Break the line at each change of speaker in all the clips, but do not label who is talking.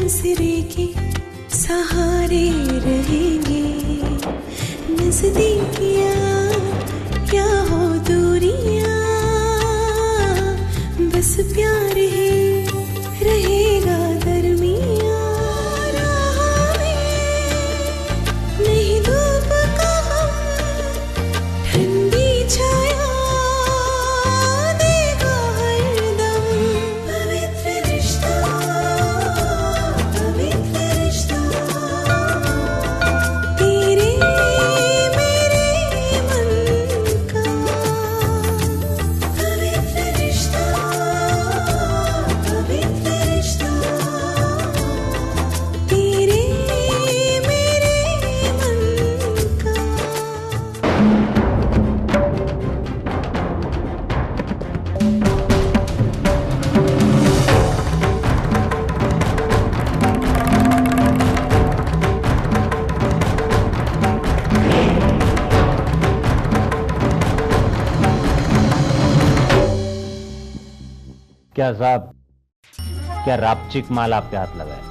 नजरे के सहारे रहेंगे, नजदीकियां क्या हो दूरियां, बस प्यार ही रहेगा दरमियां। राह में नहीं धूप का हम, ठंडी छाया देगा हरदम। पवित्र रिश्ता, पवित्र रिश्ता, तेरे मेरे मन का। पवित्र रिश्ता, पवित्र रिश्ता, तेरे मेरे मन का।
क्या साहब, क्या रापचिक माल आपके हाथ लगा है?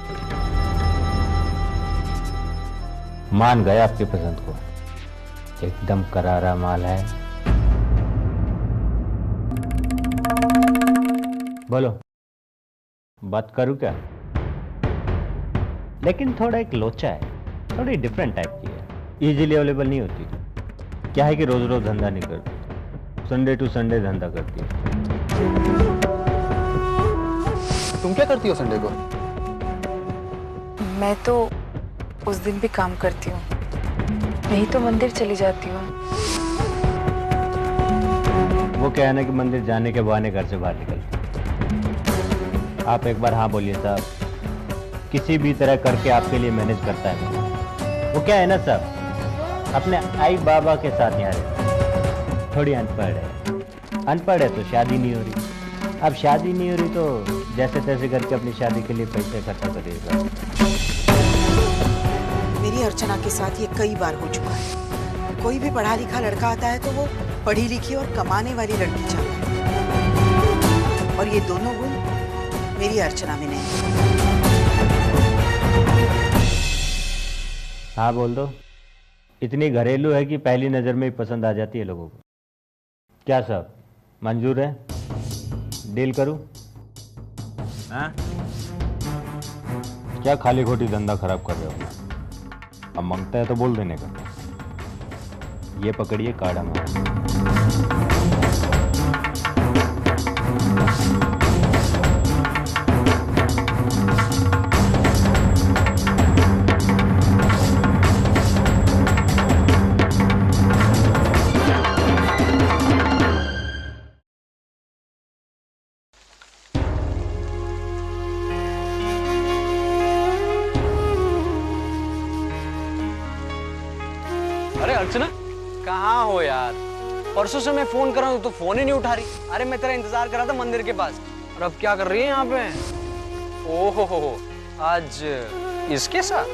मान गए आपकी पसंद को, एकदम करारा माल है। बोलो, बात करूं क्या? लेकिन थोड़ा एक लोचा है, थोड़ी डिफरेंट टाइप की है, इजीली अवेलेबल नहीं होती। क्या है कि रोज रोज धंधा नहीं करती, संडे टू संडे धंधा करती है।
तुम क्या करती हो संडे को?
मैं तो उस दिन भी काम करती हूँ, नहीं तो मंदिर चली जाती हूँ।
वो क्या है ना कि मंदिर जाने के बहाने घर से बाहर निकलते। आप एक बार हाँ बोलिए साहब, किसी भी तरह करके आपके लिए मैनेज करता है। वो क्या है ना साहब, अपने आई बाबा के साथ यहाँ रहते। थोड़ी अनपढ़ है, अनपढ़ है तो शादी नहीं हो रही। अब शादी नहीं हो रही तो जैसे तैसे करके अपनी शादी के लिए पैसे इकट्ठा करिएगा।
मेरी अर्चना के साथ ये कई बार हो चुका है। कोई भी पढ़ा लिखा लड़का आता है तो वो पढ़ी लिखी और कमाने वाली लड़की चाहता है, और ये दोनों गुण मेरी अर्चना में नहीं।
हाँ बोल दो, इतनी घरेलू है कि पहली नजर में ही पसंद आ जाती है लोगों को। क्या साहब, मंजूर है? डील करूं? हाँ? क्या खाली खोटी धंधा खराब कर रहे हो? अब मांगता है तो बोल देने का। ये पकड़िए काड़ा मार।
अरे अर्चना, कहाँ हो यार? परसों से मैं फोन कर रहा हूँ तो फोन ही नहीं उठा रही। अरे मैं तेरा इंतजार कर रहा था मंदिर के पास। और अब क्या कर रही है यहाँ पे? ओहो हो, आज इसके साथ?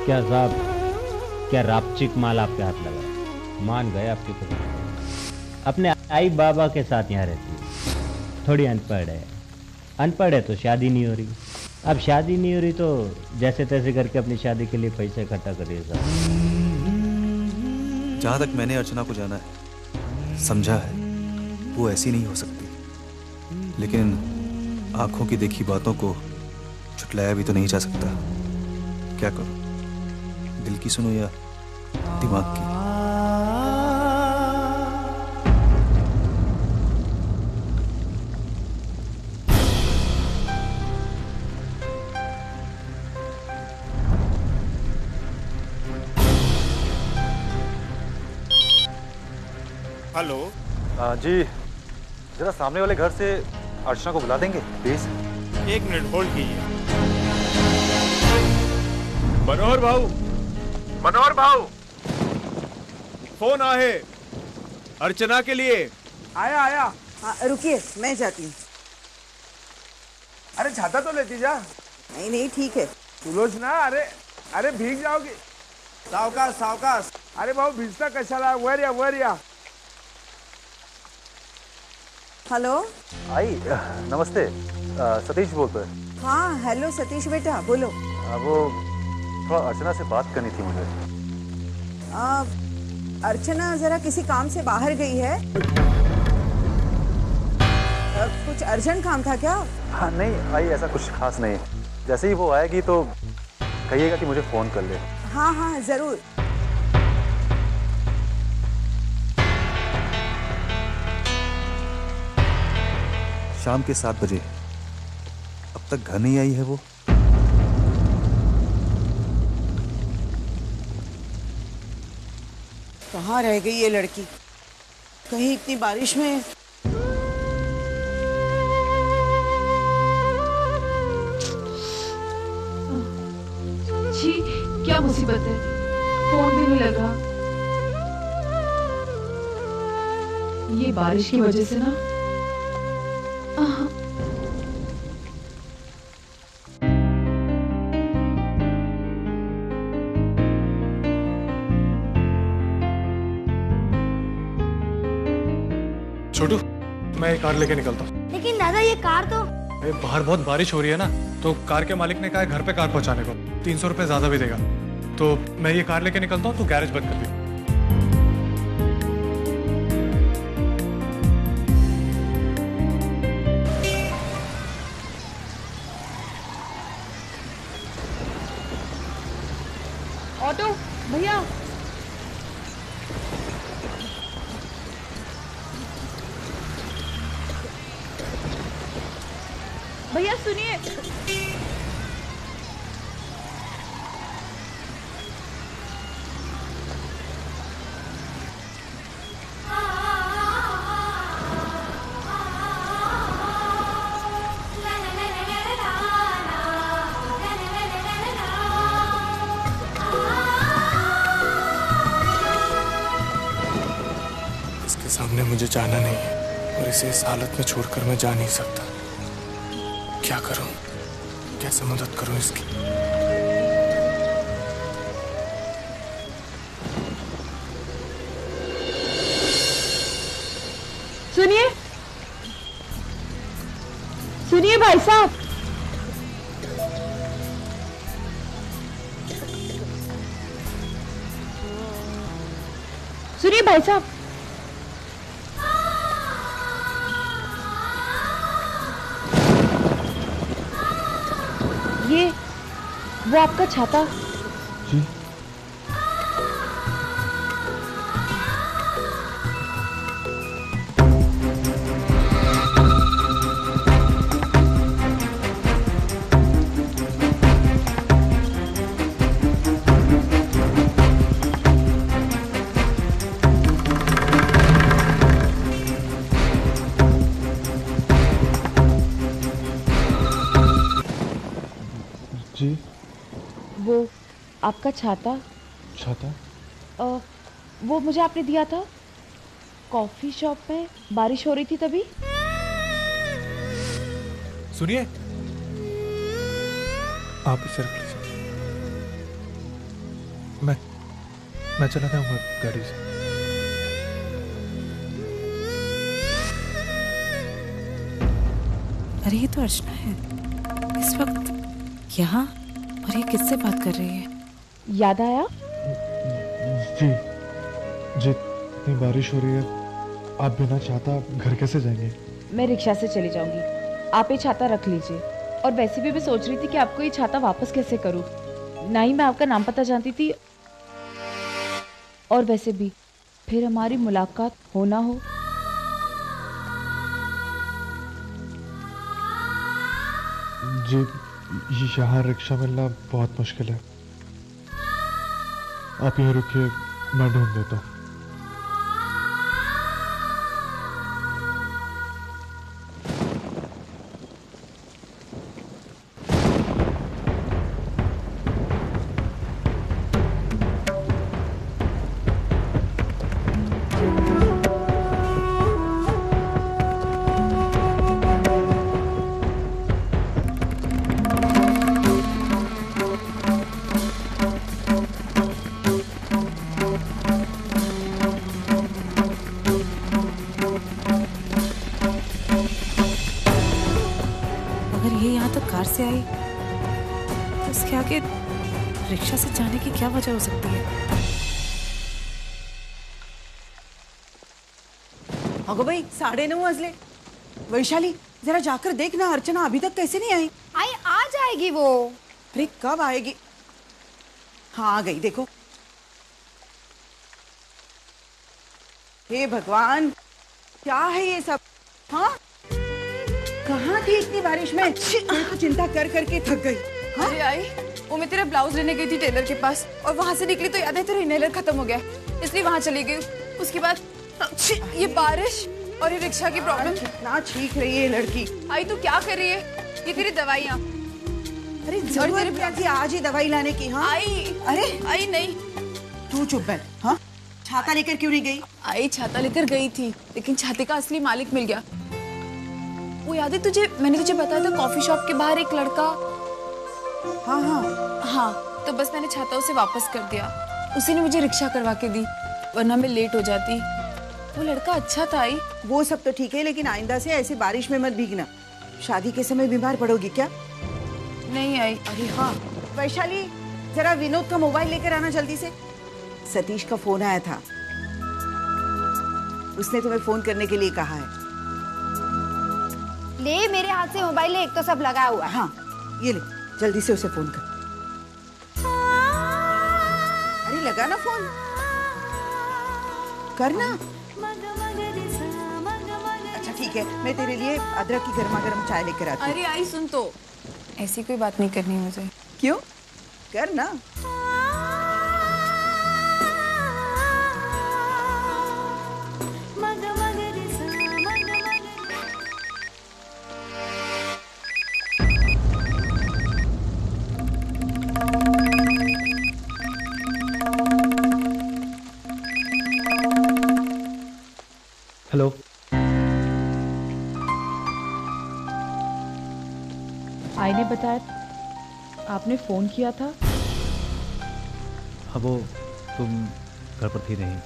क्या साहब, क्या रापचिक माल आपके हाथ लगा है? मान गए आपकी पसंद। अपने आई बाबा के साथ यहाँ रहती है। थोड़ी अनपढ़ है, अनपढ़ है तो शादी नहीं हो रही। अब शादी नहीं हो रही तो जैसे तैसे करके अपनी शादी के लिए पैसे इकट्ठा करिएगा।
जहाँ तक मैंने अर्चना को जाना है, समझा है, वो ऐसी नहीं हो सकती। लेकिन आंखों की देखी बातों को छुटलाया भी तो नहीं जा सकता। क्या करूं, दिल की सुनो या दिमाग की?
हेलो।
जी, जरा सामने वाले घर से अर्चना को बुला देंगे प्लीज?
1 मिनट होल्ड कीजिए। मनोहर भाऊ, मनोहर भाऊ, फोन आहे अर्चना के लिए।
आया आया।
रुकिए, मैं जाती हूँ।
अरे छाता तो लेती जा।
नहीं नहीं, ठीक है।
सुलोचना, अरे अरे भीग जाओगी।
सावकाश सावकाश।
अरे भाऊ, भिजता कशाला? वर या वर या।
हेलो।
आई नमस्ते, सतीश बोलते हैं।
हाँ हेलो सतीश बेटा, बोलो।
वो थोड़ा अर्चना से बात करनी थी मुझे।
अर्चना जरा किसी काम से बाहर गई है। कुछ अर्जेंट काम था क्या?
हाँ नहीं आई, ऐसा कुछ खास नहीं। जैसे ही वो आएगी तो कहिएगा कि मुझे फोन कर ले।
हाँ हाँ जरूर।
शाम के 7 बजे। अब तक घर नहीं आई है वो।
कहाँ रह गई ये लड़की? कहीं इतनी बारिश में।
जी क्या मुसीबत है, फोन भी नहीं लगा। ये बारिश की वजह से ना।
छोटू, मैं एक कार लेके निकलता हूँ।
लेकिन दादा ये कार तो।
अरे बाहर बहुत बारिश हो रही है ना, तो कार के मालिक ने कहा है घर पे कार पहुंचाने को 300 रुपए ज्यादा भी देगा। तो मैं ये कार लेके निकलता हूँ, तो गैरेज बंद कर दी।
ऑटो भैया, भैया सुनिए।
इसके सामने मुझे जाना नहीं है और इसे इस हालत में छोड़कर मैं जा नहीं सकता। क्या करूं, कैसे मदद करूं इसकी?
सुनिए सुनिए भाई साहब, सुनिए भाई साहब, ये वो आपका छाता।
जी जी।
वो आपका छाता।
छाता?
वो मुझे आपने दिया था कॉफी शॉप में, बारिश हो रही थी तभी।
सुनिए, आप इसे रख लीजिए, मैं चला जाऊंगा गाड़ी से।
अरे ये तो अर्चना है इस वक्त यहाँ, और ये किससे बात कर रही है?
याद आया?
जी जी, इतनी बारिश हो रही है, आप बिना छाता घर कैसे जाएंगे?
मैं रिक्शा से चली जाऊंगी, आप ये छाता रख लीजिए। और वैसे भी मैं सोच रही थी कि आपको ये छाता वापस कैसे करूं। ना ही मैं आपका नाम पता जानती थी, और वैसे भी फिर हमारी मुलाकात हो ना हो।
जी, यहाँ रिक्शा मिलना बहुत मुश्किल है। आप यहीं रुकिए, मैं ढूंढ देता हूँ।
तो कार से आई, तो उसके आगे रिक्शा से जाने की क्या वजह हो सकती है?
अगो भाई 9:30 वाजले। वैशाली जरा जाकर देख ना, अर्चना अभी तक कैसे नहीं आई?
आई आ जाएगी वो।
अरे कब आएगी? हाँ आ गई, देखो। हे भगवान, क्या है ये सब? हाँ, कहाँ थी इतनी बारिश में? मैं तो चिंता कर करके थक गई। हाँ?
अरे आई, वो मैं तेरा ब्लाउज लेने गई थी टेलर के पास और वहां से निकली तो याद है तेरा इनहेलर खत्म हो गया, इसलिए वहां चली गई। उसके बाद ये बारिश और ये रिक्शा की प्रॉब्लम।
कितना चीख रही है लड़की।
आई तू क्या कर रही है? ये तेरी दवाइयाँ।
अरे जरूरत क्या थी आज ही दवाई लाने की? हाँ
आई,
अरे
आई नहीं।
तू चुप बैठ। हाँ, छाता लेकर क्यों नहीं गई?
आई छाता लेकर गई थी, लेकिन छाते का असली मालिक मिल गया। वो याद है तुझे, मैंने तुझे बताया था कॉफी शॉप के बाहर एक लड़का।
हाँ हाँ
हाँ, तो बस मैंने छाता उसे वापस कर दिया। उसी ने मुझे रिक्शा करवा के दी, वरना मैं लेट हो जाती। वो लड़का अच्छा था आई।
वो सब तो ठीक है, लेकिन आइंदा से ऐसे बारिश में मत भीगना। शादी के समय बीमार पड़ोगी क्या?
नहीं आई।
अरे हाँ वैशाली, जरा विनोद का मोबाइल लेकर आना जल्दी से। सतीश का फोन आया था, उसने तुम्हें फोन करने के लिए कहा है।
ले मेरे हाथ से मोबाइल ले, एक तो सब लगा हुआ है।
हाँ ये ले, जल्दी से उसे फोन कर। अरे लगा ना फोन, करना। अच्छा ठीक है, मैं तेरे लिए अदरक की गर्मा गर्म चाय लेकर आती हूँ।
अरे आई सुन तो, ऐसी कोई बात नहीं करनी मुझे।
क्यों? करना।
हेलो।
आई ने बताया आपने फोन किया था।
हाँ, वो तुम घर पर थी नहीं?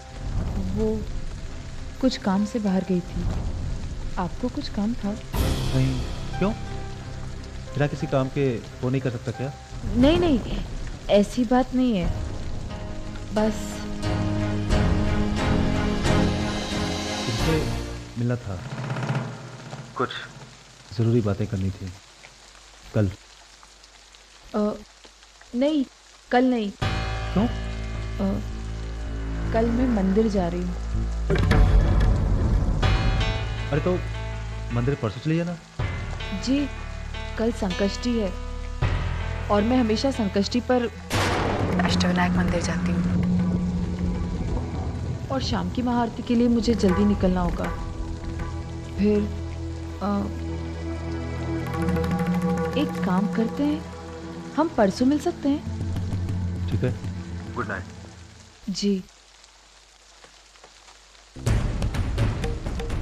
वो कुछ काम से बाहर गई थी। आपको कुछ काम था?
नहीं। क्यों? बिना किसी काम के वो नहीं कर सकता क्या?
नहीं नहीं, ऐसी बात नहीं है, बस
तुमसे मिलना था, कुछ जरूरी बातें करनी थी। कल?
नहीं, कल नहीं।
क्यों?
कल मैं मंदिर जा रही हूँ।
अरे तो मंदिर परसों चली जाना।
जी, कल संकष्टी है और मैं हमेशा संकष्टी पर अष्टविनायक मंदिर जाती हूँ, और शाम की महाआरती के लिए मुझे जल्दी निकलना होगा। फिर एक काम करते हैं, हम परसों मिल सकते हैं?
ठीक है, गुड नाइट।
जी।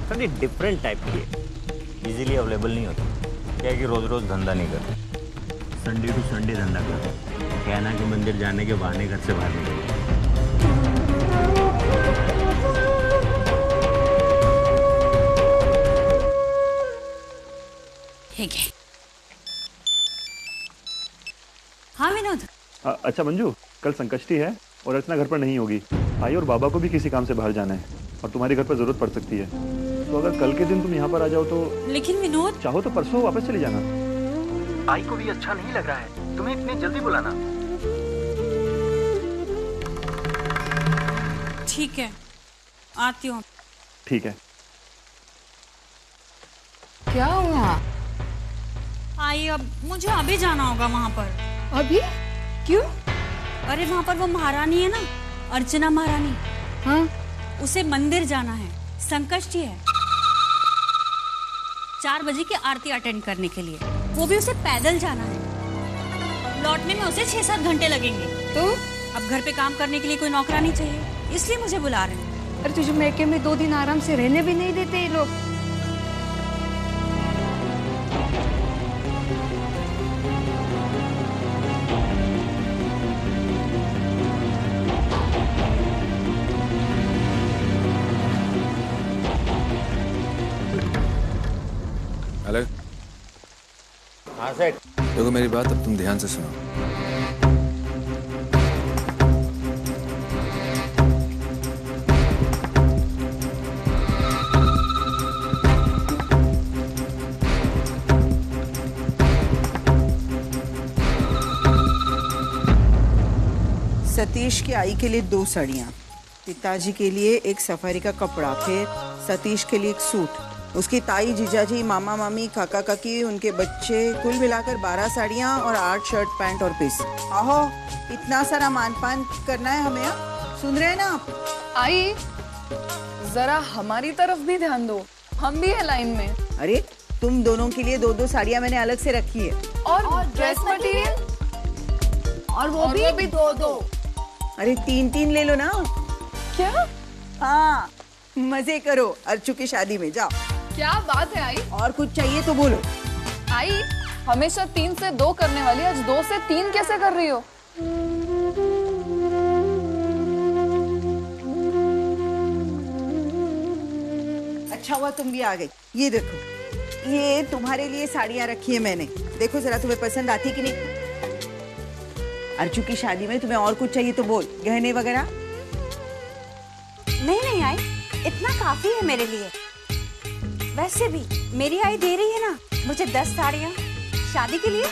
सर ये डिफरेंट टाइप की है, इजीली अवेलेबल नहीं होती। क्या है कि रोज रोज धंधा नहीं करते, संडे टू संडे धंधा करते। क्या है ना कि मंदिर जाने के बहाने घर से बाहर निकलते।
ठीक है। हाँ विनोद।
अच्छा मंजू, कल संकष्टी है और अर्चना घर पर नहीं होगी। आई और बाबा को भी किसी काम से बाहर जाना है और तुम्हारे घर पर जरूरत पड़ सकती है, तो अगर कल के दिन तुम यहाँ पर आ जाओ तो।
लेकिन विनोद,
चाहो तो परसों वापस चले जाना।
आई को भी अच्छा नहीं लग रहा है, तुम्हें इतनी जल्दी बुलाना।
ठीक है, आती हूँ।
ठीक है।
क्या हुआ?
आई अब मुझे अभी जाना होगा वहाँ पर।
अभी? क्यों?
अरे वहाँ पर वो महारानी है ना, अर्चना महारानी।
हाँ,
उसे मंदिर जाना है, संकष्टी है। 4 बजे की आरती अटेंड करने के लिए, वो भी उसे पैदल जाना है। लौटने में उसे 6-7 घंटे लगेंगे।
तो
अब घर पे काम करने के लिए कोई नौकरानी चाहिए, इसलिए मुझे बुला रहे हैं।
अरे तुझे मैके में 2 दिन आराम से रहने भी नहीं देते ये लोग।
हेलो।
हाँ सेठ।
देखो मेरी बात अब तुम ध्यान से सुनो।
सतीश की आई के लिए 2 साड़ियाँ, पिताजी के लिए एक सफारी का कपड़ा, फिर सतीश के लिए एक सूट, उसकी ताई, जीजाजी, मामा मामी, काका काकी, उनके बच्चे, कुल मिलाकर 12 साड़ियाँ और 8 शर्ट पैंट और पीस। आहो, इतना सारा मानपान करना है हमें। सुन रहे हैं ना आप?
आई जरा हमारी तरफ भी ध्यान दो, हम भी है लाइन में।
अरे तुम दोनों के लिए 2-2 साड़ियाँ मैंने अलग से रखी है।
और ड्रेस मटेरियल?
और वो भी 2-2।
अरे 3-3 ले लो ना।
क्या?
हाँ, मजे करो अर्चू की शादी में। जाओ।
क्या बात है आई?
और कुछ चाहिए तो बोलो।
आई हमेशा 3 से 2 करने वाली, आज 2 से 3 कैसे कर रही हो?
अच्छा हुआ तुम भी आ गई। ये देखो, ये तुम्हारे लिए साड़ियाँ रखी है मैंने, देखो जरा तुम्हें पसंद आती कि नहीं। अर्चू की शादी में तुम्हें और कुछ चाहिए तो बोल, गहने वगैरह।
नहीं आई, इतना काफी है मेरे लिए। वैसे भी मेरी आई दे रही है ना मुझे 10 साड़ियाँ शादी के लिए।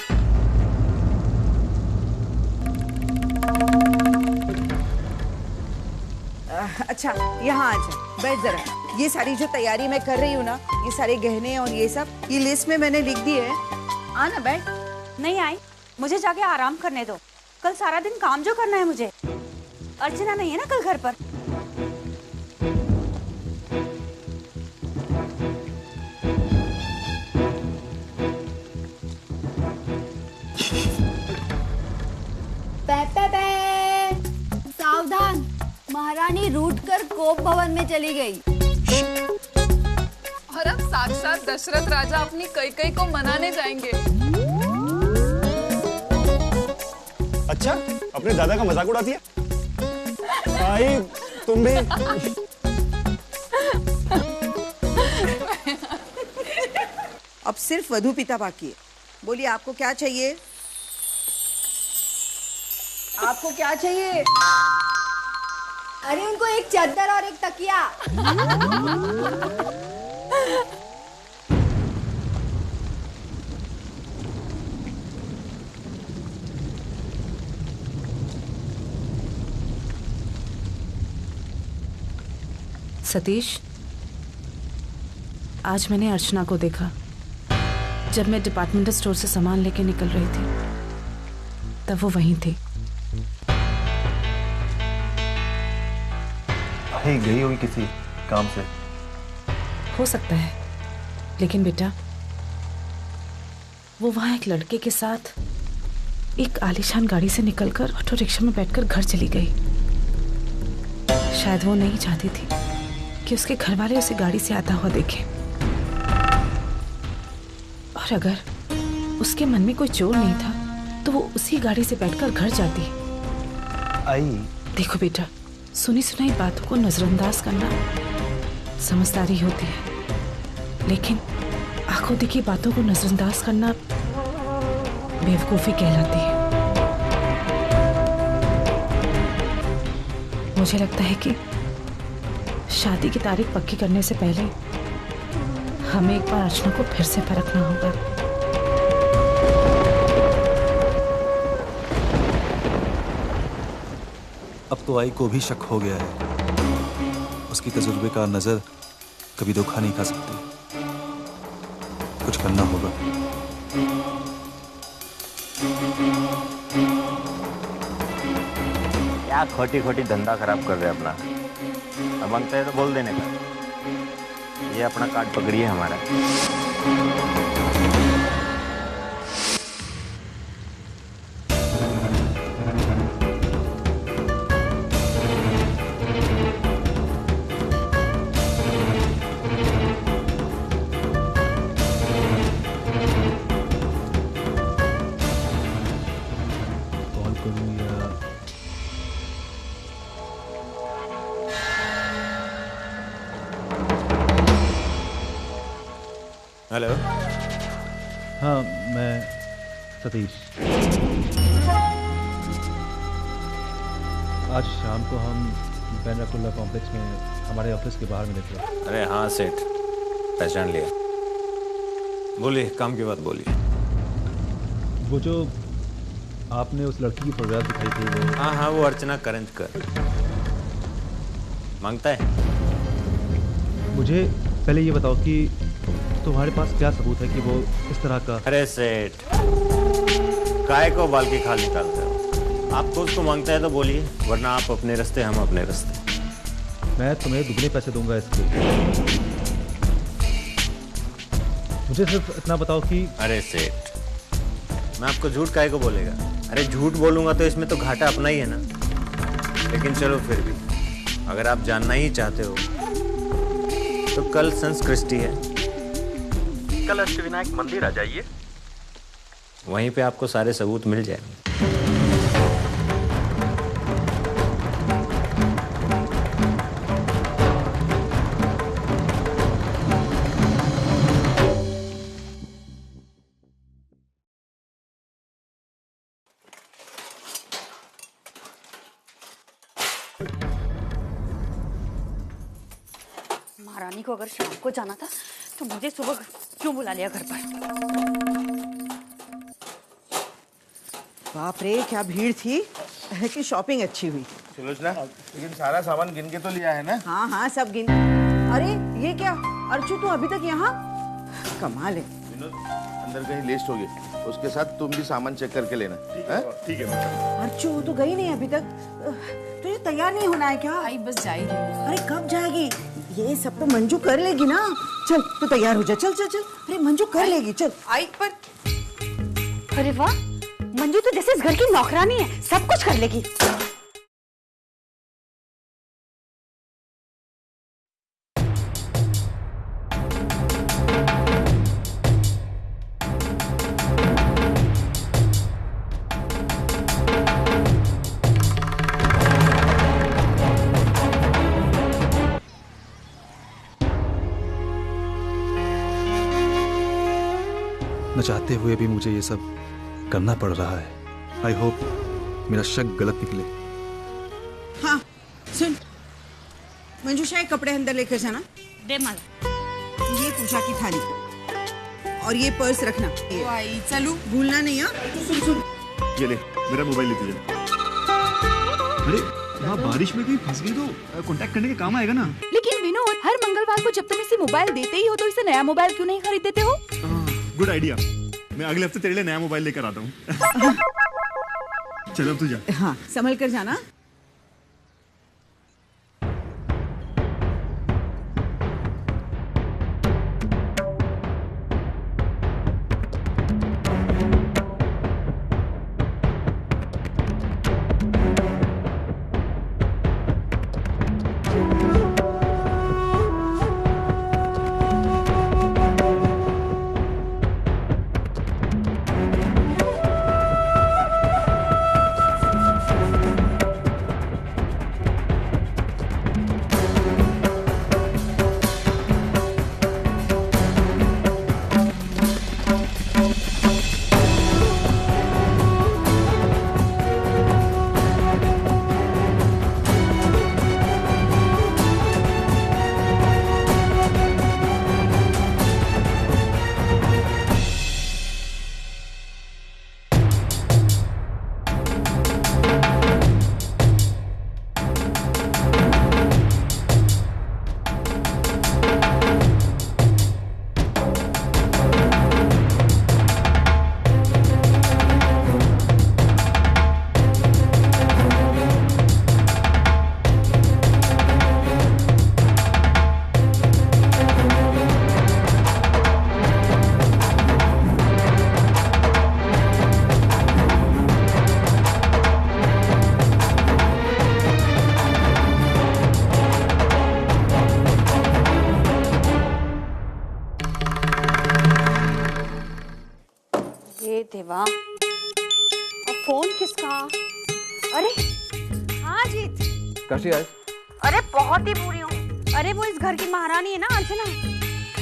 अच्छा यहाँ आ जा, बैठ जरा। ये सारी जो तैयारी मैं कर रही हूँ ना, ये सारे गहने और ये सब, ये लिस्ट में मैंने लिख दी है। आना बैठ।
नहीं आई, मुझे जाके आराम करने दो। कल सारा दिन काम जो करना है मुझे। अर्चना नहीं है ना कल घर पर।
सावधान, महारानी रूठ कर कोप भवन में चली गई।
और अब साक्षात दशरथ राजा अपनी कैकई को मनाने जाएंगे।
अच्छा, अपने दादा का मजाक उड़ाती है? भाई तुम भी।
अब सिर्फ वधू पिता बाकी है। बोलिए आपको क्या चाहिए? आपको क्या चाहिए?
अरे उनको एक चादर और एक तकिया।
सतीश, आज मैंने अर्चना को देखा जब मैं डिपार्टमेंटल स्टोर से सामान लेके निकल रही थी, तब वो वहीं थी।
भाई गई होगी किसी काम से।
हो सकता है, लेकिन बेटा वो वहां एक लड़के के साथ एक आलीशान गाड़ी से निकलकर ऑटो रिक्शा में बैठकर घर चली गई। शायद वो नहीं चाहती थी कि उसके घर वाले उसे गाड़ी से आता हुआ देखें। और अगर उसके मन में कोई चोर नहीं था तो वो उसी गाड़ी से बैठकर घर जाती।
आई
देखो बेटा, सुनी सुनाई बातों को नजरअंदाज करना समझदारी होती है, लेकिन आंखों देखी बातों को नजरअंदाज करना बेवकूफी कहलाती है। मुझे लगता है कि शादी की तारीख पक्की करने से पहले हमें एक बार अर्चना को फिर से परखना होगा।
अब तो आई को भी शक हो गया है। उसकी तजुर्बेकार नजर कभी धोखा नहीं खा सकती। कुछ करना होगा।
क्या खोटी खोटी धंधा खराब कर रहे हैं अपना। अब बनता है तो बोल देने का। ये अपना कार्ड पकड़िए हमारा।
कॉल करूं या
हेलो।
हाँ मैं
सतीश। आज शाम को हम बैनरकुल्ला कॉम्प्लेक्स में हमारे ऑफिस के बाहर मिले थे।
अरे हाँ सेठ, पहचान लिया। बोलिए, काम की बात बोलिए।
वो जो आपने उस लड़की की फोटोग्राफ दिखाई थी वो?
हाँ हाँ, वो अर्चना करंजकर मांगता है।
मुझे पहले ये बताओ कि तुम्हारे पास क्या सबूत है कि वो इस तरह का?
अरे सेठ, काय को बाल की खाल निकालते हो? आपको उसको मांगता है तो बोलिए, वरना आप अपने रास्ते, हम अपने रास्ते।
मैं तुम्हें दुगने पैसे दूंगा इसके। मुझे सिर्फ इतना बताओ कि।
अरे सेठ, मैं आपको झूठ काहे को बोलेगा? अरे झूठ बोलूंगा तो इसमें तो घाटा अपना ही है ना। लेकिन चलो फिर भी, अगर आप जानना ही चाहते हो तो कल संस्कृष्टि है,
कल अष्टविनायक मंदिर आ जाइए,
वहीं पे आपको सारे सबूत मिल जाएंगे।
महारानी को अगर शाम को जाना था तो मुझे सुबह क्यों बुला लिया घर पर?
बाप रे, क्या भीड़ थी कि शॉपिंग अच्छी हुई।
सुलोचना, लेकिन सारा सामान गिन के तो लिया है ना?
हाँ हाँ, सब गिन। अरे ये क्या अर्चू, तू अभी तक यहाँ? कमाल है।
विनोद, अंदर कहीं लिस्ट होगी, उसके साथ तुम भी सामान चेक करके लेना। ठीक है।
अर्चू तो गई नहीं अभी तक, तुझे तैयार नहीं होना है क्या?
आई बस जा ही रही हूँ।
अरे कब जाएगी? ये सब तो मंजू कर लेगी ना। चल तू तैयार हो जा, चल चल चल। अरे मंजू कर लेगी, चल।
आई पर।
अरे वाह, मंजू तो जैसे इस घर की नौकरानी है, सब कुछ कर लेगी।
न चाहते हुए भी मुझे ये सब करना पड़ रहा है। आई होप मेरा शक गलत निकले।
हाँ सुन, मंजूषा एक कपड़े अंदर लेकर जाना।
दे माला।
ये पूजा की थाली और ये पर्स रखना।
आई चलू,
भूलना नहीं। हाँ सुन सुन,
ये ले, मेरा मोबाइल लेती जा। अरे वहाँ बारिश में कहीं फंस गई तो कांटेक्ट करने के काम आएगा ना।
लेकिन विनोद, हर मंगलवार को जब तुम इसे मोबाइल देते ही हो तो इसे नया मोबाइल क्यों नहीं खरीद देते हो?
गुड आइडिया, मैं अगले हफ्ते तेरे लिए नया मोबाइल लेकर आता हूँ। चलो अब तू जा।
हाँ संभल कर जाना।
देवा, और फोन किसका? अरे हाँ जीत,
कैसी है?
अरे बहुत ही बुरी हूँ। अरे वो इस घर की महारानी है ना अर्चना।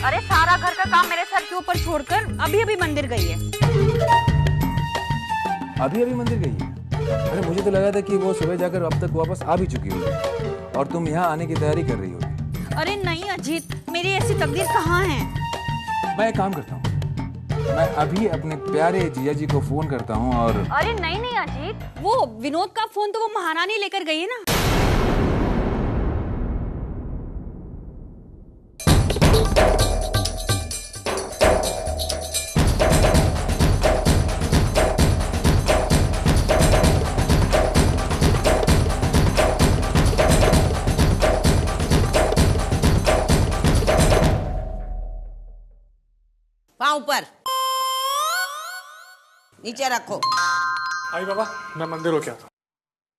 अरे सारा घर का काम मेरे सर के ऊपर छोड़कर अभी अभी मंदिर गई है।
अभी अभी मंदिर गई है? अरे मुझे तो लगा था कि वो सुबह जाकर अब तक वापस आ भी चुकी होगी और तुम यहाँ आने की तैयारी कर रही होगी।
अरे नहीं अजीत, मेरी ऐसी तकदीर कहाँ है।
मैं एक काम करता हूँ, मैं अभी अपने प्यारे जीजा जी को फोन करता हूँ और
अरे नहीं नहीं अजीत, वो विनोद का फोन तो वो महारानी लेकर गई है ना।
पाँव ऊपर, नीचे रखो।
आई बाबा, मैं मंदिर हो गया था।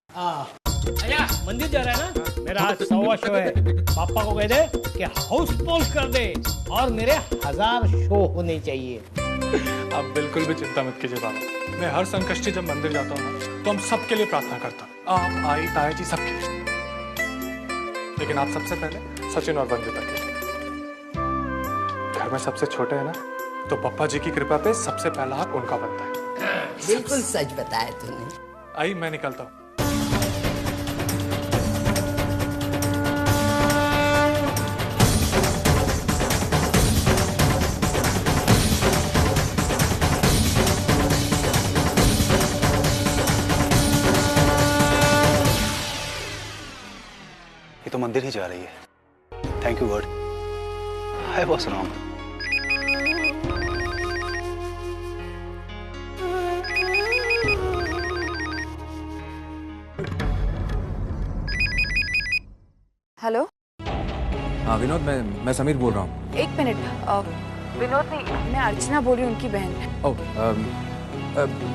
आजा, मंदिर जा रहा है ना? मेरा आज 100वां शो है। पापा को कह दे कि हाउस फुल कर दे और मेरे 1000 शो होने चाहिए।
आप बिल्कुल भी चिंता मत कीजिए बाबा। मैं हर संकष्टी जब मंदिर जाता हूँ ना, तो हम सबके लिए प्रार्थना करता हूँ। आप, आई, ताया जी, सबके लिए। लेकिन आप सबसे पहले सचिन और वंदिता के लिए। घर में सबसे छोटे हैं ना, तो पप्पा जी की कृपा पे सबसे पहला हक उनका बनता है।
बिल्कुल सच बताया तूने।
आई, मैं निकलता हूँ।
ये तो मंदिर ही जा रही है। Thank you God, I was wrong.
Hello.
हाँ विनोद, मैं समीर बोल रहा हूँ।
एक मिनट, विनोद नहीं, मैं अर्चना बोल रही हूँ, उनकी बहन।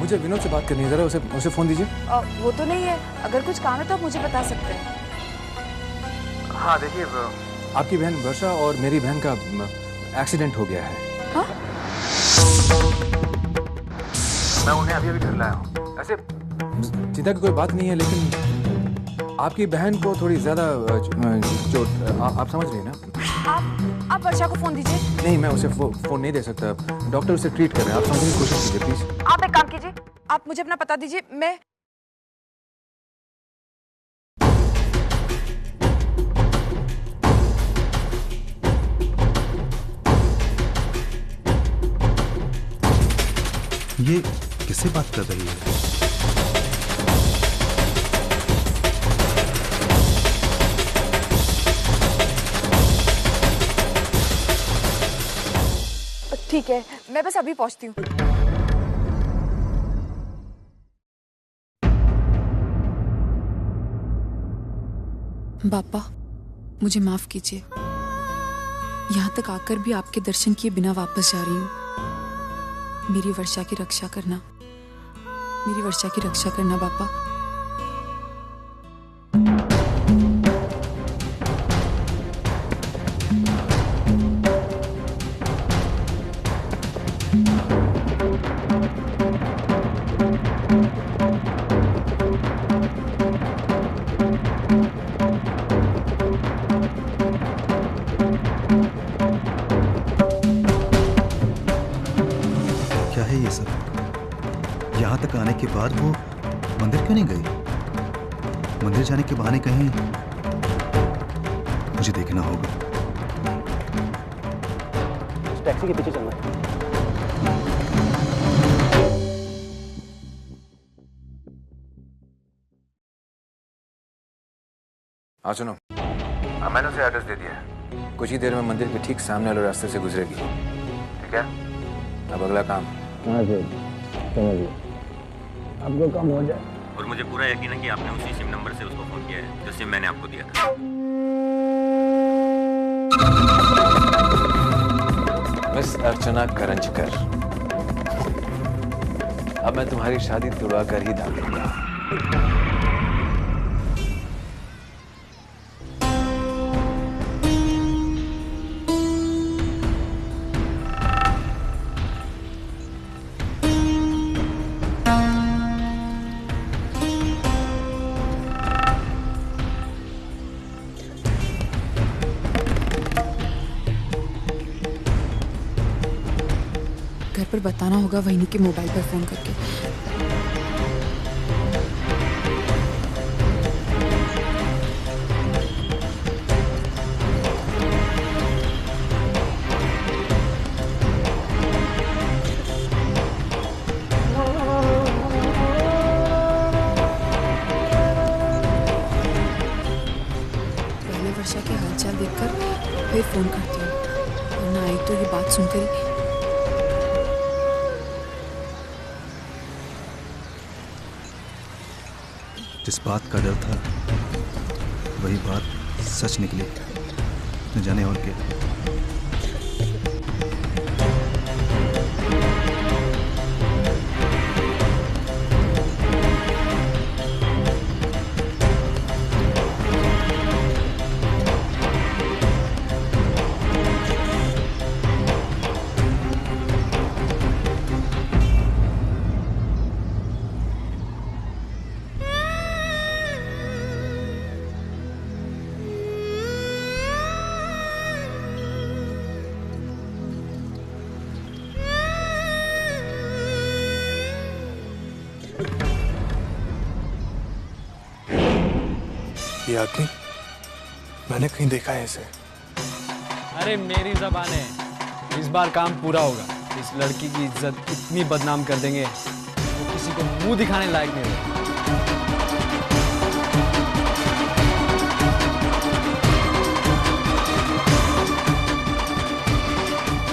मुझे विनोद से बात करनी है, जरा उसे फोन दीजिए।
वो तो नहीं है, अगर कुछ काम है तो आप मुझे बता सकते हैं।
हाँ देखिए, आपकी बहन वर्षा और मेरी बहन का एक्सीडेंट हो गया है।
हाँ?
मैं उन्हें अभी घर लाया हूँ। ऐसे चिंता की कोई बात नहीं है, लेकिन आपकी बहन को थोड़ी ज्यादा चोट, आप समझ रही हैं ना?
आप वर्षा को फोन दीजिए।
नहीं, मैं उसे फोन नहीं दे सकता, डॉक्टर उसे ट्रीट कर रहे हैं। आप समझने की कोशिश कीजिए प्लीज।
आप एक काम कीजिए, आप मुझे अपना पता दीजिए, मैं
ये किससे बात कर रही है?
ठीक है, मैं बस अभी पहुंचती हूँ।
बापा, मुझे माफ कीजिए, यहाँ तक आकर भी आपके दर्शन किए बिना वापस जा रही हूँ। मेरी वर्षा की रक्षा करना, मेरी वर्षा की रक्षा करना बापा।
क्या है ये सब? यहाँ तक आने के बाद वो मंदिर क्यों नहीं गई? मंदिर जाने के बहाने कहीं मुझे देखना होगा।
टैक्सी के पीछे चलना।
हाँ सुनो, मैंने उसे एड्रेस दे दिया है। कुछ ही देर में मंदिर के ठीक सामने वाले रास्ते से गुजरेगी। ठीक है? अब अगला काम।
हाँ सर, समझ गया। आपको काम हो जाए।
और मुझे पूरा यकीन है कि आपने उसी सिम नंबर से उसको फोन किया है जो सिम मैंने आपको दिया था।
मिस अर्चना करंजकर, अब मैं तुम्हारी शादी तुड़वा कर ही दान दूंगा।
घर पर बताना होगा वहीनी के मोबाइल पर फोन करके।
जिस बात का डर था वही बात सच निकली, न जाने और क्या।
ये आदमी मैंने कहीं देखा है इसे।
अरे मेरी ज़बान है, इस बार काम पूरा होगा। इस लड़की की इज्जत इतनी बदनाम कर देंगे वो किसी को मुंह दिखाने लायक नहीं है।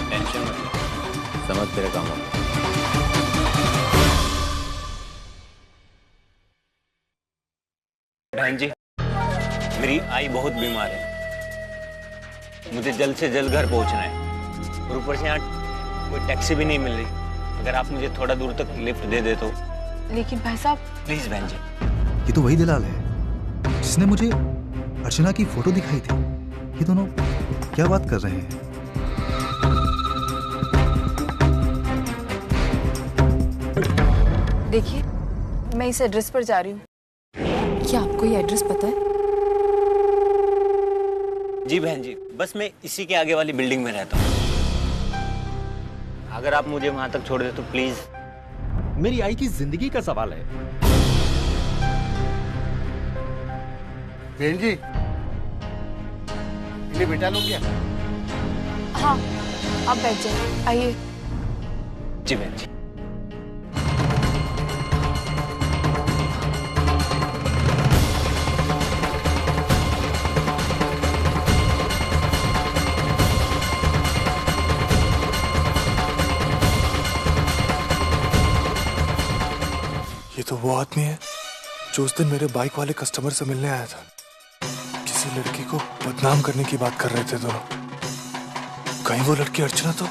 टेंशन मत ले, समझ तेरे काम होगा। बहन जी, मेरी आई बहुत बीमार है, मुझे जल्द से जल्द घर पहुंचना है और ऊपर से यहाँ कोई टैक्सी भी नहीं मिल रही। अगर आप मुझे थोड़ा दूर तक लिफ्ट दे दे तो।
लेकिन भाई साहब
प्लीज बहन जी।
ये तो वही दलाल है जिसने मुझे अर्चना की फोटो दिखाई थी। ये दोनों क्या बात कर रहे हैं?
देखिए, मैं इस एड्रेस पर जा रही हूँ।
क्या आपको ये एड्रेस पता है?
जी बहन जी, बस मैं इसी के आगे वाली बिल्डिंग में रहता हूँ। अगर आप मुझे वहां तक छोड़ दे तो प्लीज।
मेरी आई की जिंदगी का सवाल है।
बहन जी, इन्हें बिठा लो क्या?
हाँ, आप बैठ जाइए, आइए।
जी बहन जी।
ये तो वो आदमी है जो उस दिन मेरे बाइक वाले कस्टमर से मिलने आया था। किसी लड़की को बदनाम करने की बात कर रहे थे दोनों। कहीं वो लड़की अर्चना तो